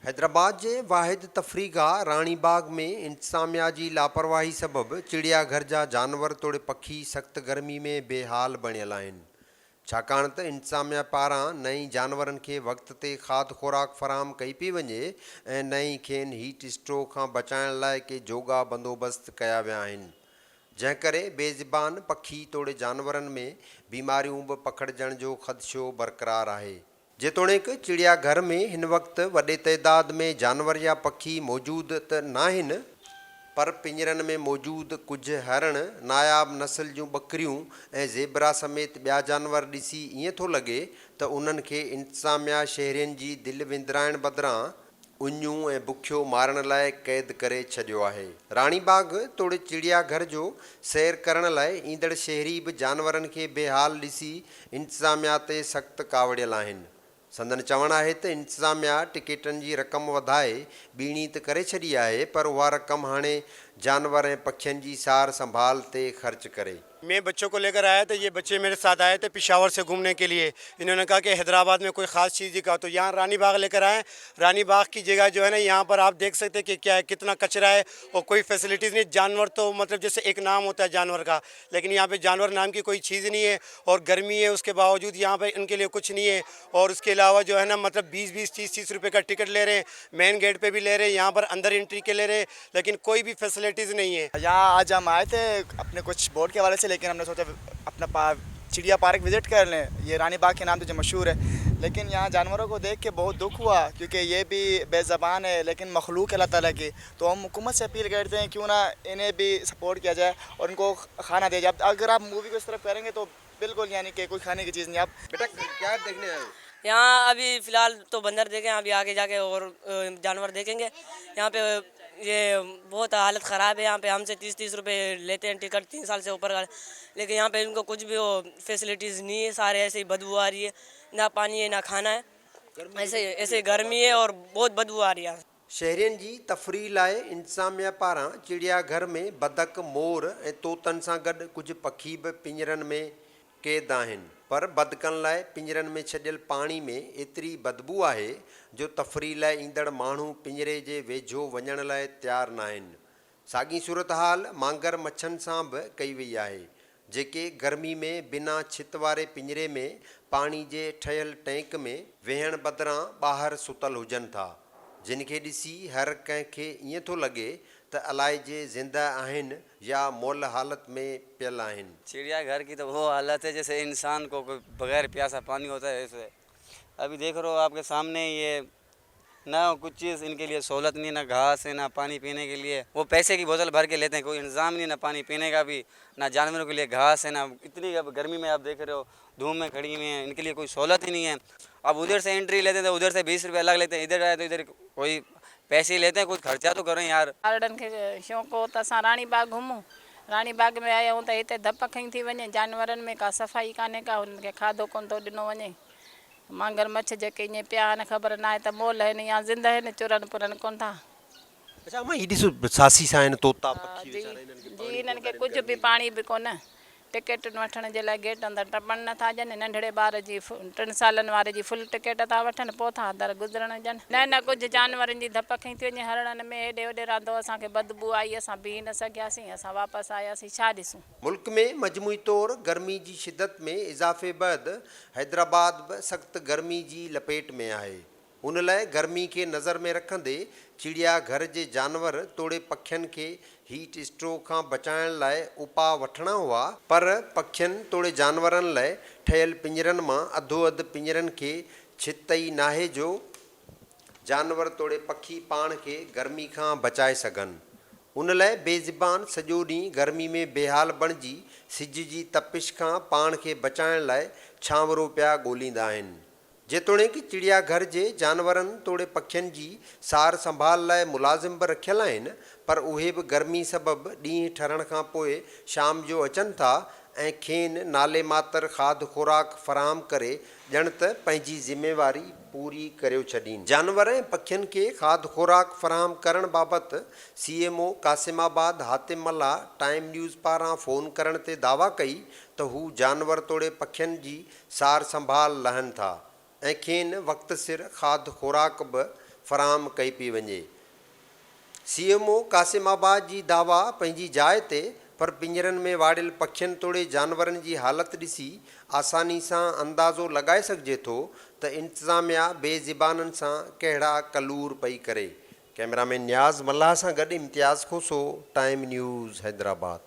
हैदराबाद के वाहिद तफरी गाह रानी बाग में इंतजामिया की लापरवाही सबब चिड़ियाघर जा जानवर तोड़े पखी सख्त गर्मी में बेहाल बणियल आहिनि। छाकाणि त इंतजामिया पारां नई जानवरनि खे वक़्त ते खाद खुराक फराहम कई पई वञे ऐं नई खेनि हीट स्ट्रोक खां बचाइण लाइ के जोगा बंदोबस्त कया विया आहिनि, जंहिं करे बेज़बान पखी तोड़े जानवरनि में बीमारियूं बि पकड़जण जो ख़दशो बरक़रार आहे। जेतोणीक चिड़ियाघर में हिन वक्त वॾे तइदाद में जानवर या पखी मौजूद त नाहिनि, पर पिंजरनि में मौजूद कुझु हरण, नायाब नस्ल जूं बकरियूं ऐं ज़ेबरा समेत ॿिया जानवर ॾिसी ईअं थो लॻे त उन्हनि खे इंतज़ामिया शहरियुनि जी दिलि विंदराइण बदिरां उञूं ऐं बुखियो मारण लाइ क़ैद करे छॾियो आहे। रानी बाग तोड़े चिड़ियाघर जो सैर करण लाइ ईंदड़ शहरी बि जानवरनि खे बेहाल ॾिसी इंतज़ामिया ते सख़्तु कावड़ियल आहिनि। संदन चवणु आहे त इंतज़ामिया टिकटनि जी रक़म वधाए ॿीणी त करे छॾी आहे, पर उहा रक़म हाणे जानवर ऐं पखियुनि जी सार संभाल ते ख़र्च करे। मैं बच्चों को लेकर आया तो ये बच्चे मेरे साथ आए थे पेशावर से घूमने के लिए। इन्होंने कहा कि हैदराबाद में कोई ख़ास चीज़ दिखा, तो यहाँ रानी बाग लेकर आए। रानी बाग की जगह जो है ना, यहाँ पर आप देख सकते हैं कि क्या है, कितना कचरा है और कोई फैसिलिटीज़ नहीं। जानवर तो मतलब जैसे एक नाम होता है जानवर का, लेकिन यहाँ पे जानवर नाम की कोई चीज़ नहीं है। और गर्मी है उसके बावजूद यहाँ पर इनके लिए कुछ नहीं है। और उसके अलावा जो है ना, मतलब 20-20, 30-30 रुपये का टिकट ले रहे हैं, मेन गेट पर भी ले रहे हैं, यहाँ पर अंदर एंट्री के ले रहे हैं, लेकिन कोई भी फैसिलिटीज़ नहीं है। यहाँ आज हम आए थे अपने कुछ बोर्ड के हवाले से, लेकिन हमने सोचा अपना चिड़िया पार्क विज़िट कर लें। ये रानी बाग के नाम से जो मशहूर है, लेकिन यहाँ जानवरों को देख के बहुत दुख हुआ, क्योंकि ये भी बेज़बान है लेकिन मखलूक है अल्लाह ताला की। तो हम हुकूमत से अपील करते हैं क्यों ना इन्हें भी सपोर्ट किया जाए और इनको खाना दिया जाए। अगर आप मूवी को इस तरफ करेंगे तो बिल्कुल यानी कि कोई खाने की चीज़ नहीं। आप बेटा क्या देखने आए? यहाँ अभी फ़िलहाल तो बंदर देखे, अभी आगे जाके और जानवर देखेंगे। यहाँ पे ये बहुत हालत ख़राब है। यहाँ पे हमसे 30-30 रुपये लेते हैं टिकट, 3 साल से ऊपर का, लेकिन यहाँ पे इनको कुछ भी वो फैसिलिटीज़ नहीं है। सारे ऐसे ही बदबू आ रही है, ना पानी है ना खाना है, ऐसे गर्मी है और बहुत बदबू आ रही है। शहरियुनि जी तफ़री लाइ इंतज़ामिया पारां चिड़ियाघर में बदक, मोर ऐं तोतनि सां गॾु कुझु पखी बि पिंजरनि में क़ैद आहिनि, पर बदकनि लाइ पिंजरनि में छॾियल पाणी में एतिरी बदबू आहे जो तफ़री लाइ ईंदड़ माण्हू पिंजरे जे वेझो वञण लाइ तयारु न आहिनि। साॻी सूरत हाल मांगर मच्छनि सां बि कई वई आहे, जेके गर्मी में बिना छित वारे पिंजरे में पाणी जे ठहियल टैंक में वेहण बदिरां ॿाहिरि सुतल हुजनि था, जिन खे ॾिसी हर कंहिंखे ईअं थो लॻे त अलाए जे ज़िंदा आहिनि या मोल हालत में पियल आहिनि। चिड़ियाघर की तो वो हालत है जैसे इंसान को बगैर प्यासा पानी होता है ऐसे। अभी देख रहे हो आपके सामने, ये ना कुछ चीज़ इनके लिए सहूलत नहीं, ना घास है ना पानी पीने के लिए। वो पैसे की बोतल भर के लेते हैं, कोई इंतज़ाम नहीं, ना पानी पीने का भी, ना जानवरों के लिए घास है, ना इतनी गर्मी में आप देख रहे हो धूप में खड़ी हुई हैं, इनके लिए कोई सहूलत ही नहीं है। अब उधर से एंट्री लेते हैं तो उधर से 20 रुपये अलग लेते हैं, इधर आए तो इधर कोई पैसे लेते हैं, कुछ खर्चा तो करें यार। ॿारनि खे शौक़ु हो त असां रानी बाग घुमूं। रानी बाग में आया हूं त हिते धप खई थी वञे, जानवरनि में का सफ़ाई कान्हे का, उन्हनि खे खाधो कोन थो ॾिनो वञे। मांगर मच्छ जेके ईअं पिया आहिनि, ख़बर न आहे त मोल आहिनि या ज़िंदा आहिनि, चुरनि पुरनि कोन था। अच्छा अम्मा, हीअ ॾिसो सासी सां आहिनि तोता पखी जी वीचारा, इन्हनि खे जी, इन्हनि खे कुझु बि पाणी बि कोन। टिकट वठण जे लाइ गेट अंदरि टपण नथा ॾियनि। नंढड़े ॿार जी 3 सालनि वारे जी फुल टिकट था वठनि, पोइ था दर गुज़रण ॾियनि। न कुझु जानवरनि जी धप खई थी वञे, हरणनि में हेॾे होॾे रांदो, असांखे बदबू आई, असां बीह न सघियासीं, असां वापसि आयासीं, छा ॾिसूं। मुल्क में मजमूई तौर गर्मी जी शिदत में इज़ाफ़े बैदि हैदराबाद बि सख़्त गर्मी जी लपेट में आहे। उन लाइ गर्मी खे नज़र में रखंदे चिड़ियाघर जे जानवर तोड़े पखियुनि खे हीट स्ट्रोक खां बचाइण लाइ उपाउ वठणा हुआ, पर पखियुनि तोड़े जानवरनि लाइ ठहियल पिंजरनि मां अधो अधु पिंजरनि खे छित ई नाहे जो जानवर तोड़े पखी पाण खे गर्मी खां बचाए सघनि। उन लाइ बेज़बान सॼो ॾींहुं गर्मी में बेहाल बणिजी सिज जी तपिश खां पाण खे बचाइण लाइ छांवरो पिया ॻोल्हींदा आहिनि। जेतोणीकि चिड़ियाघर जे जानवरनि तोड़े पखियुनि जी सार संभाल लाइ मुलाज़िम बि रखियल आहिनि, पर उहे बि गर्मी सबबि ॾींहुं ठरण खां पोइ शाम जो अचनि था ऐं खेनि नाले मातर खाद खुराक फराहम करे ॼण त पंहिंजी ज़िमेवारी पूरी करे छॾीनि। जानवर ऐं पखियुनि खे खाद खुराक फराहम करण बाबति CMO कासिमाबाद हातिम मल्ला टाइम न्यूज़ पारां फ़ोन करण ते दावा कई त हू जानवर तोड़े पखियुनि जी सार संभाल लहनि था ऐं खेनि वक़्त सिर खाद खुराक बि फराहम कई पई वञे। CMO कासिमाबाद जी दावा पंहिंजी जाइ ते, पर पिंजरनि में वाड़ियल पखियुनि तोड़े जानवरनि जी हालत ॾिसी आसानी सां अंदाज़ो लॻाए सघिजे थो त इंतिज़ामिया बेज़िबाननि सां कहिड़ा कलूर पई करे। कैमरामैन नियाज़ मल्लाह सां गॾु इम्तियाज़ खोसो, टाइम न्यूज़, हैदराबाद।